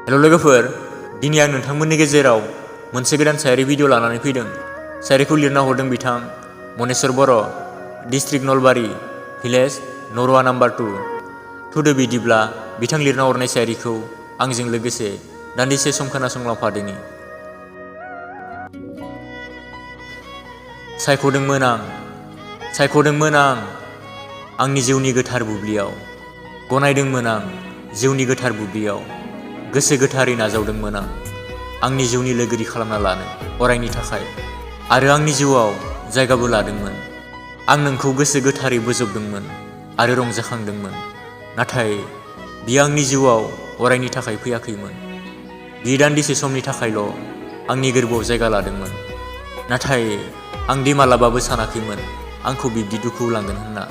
हेल' लोगोफोर, दिनै आं नोंथांमोननि गेजेराव मोनसे गोदान सायारि भिडिअ लानानै फैदों। सायारिखौ लिरना हरदों बिथां मनेस्वर बर', डिस्ट्रिक्ट नलबारि, भिलेज नरवा नाम्बार 2। थुदो बिदिब्ला बिथां लिरना हरनाय सायारिखौ आंजों लोगोसे दान्दिसे सम खोनासंलांफादोनि। सायख'दोंमोन आं आंनि जिउनि गोथार बुब्लियाव, गनायदोंमोन आं जिउनि गोथार बुब्लियाव, गोसो गोथारै नाजावदोंमोन आं आंनि जिउनि लोगोरि खालामना लानो अरायनि थाखाय, आरो आंनि जिउआव जायगाबो लादोंमोन। आं नोंखौ गोसो गोथारै बोजबदोंमोन आरो रंजाखांदोंमोन, नाथाय बियो आंनि जिउआव अरायनि थाखाय फैयाखैमोन। बियो दान्दिसे समनि थाखायल' आंनि गोरबोआव जायगा लादोंमोन, नाथाय आं दि मालाबाबो सानाखैमोन आंखौ बिब्दि दुखुआव लांगोन होनना।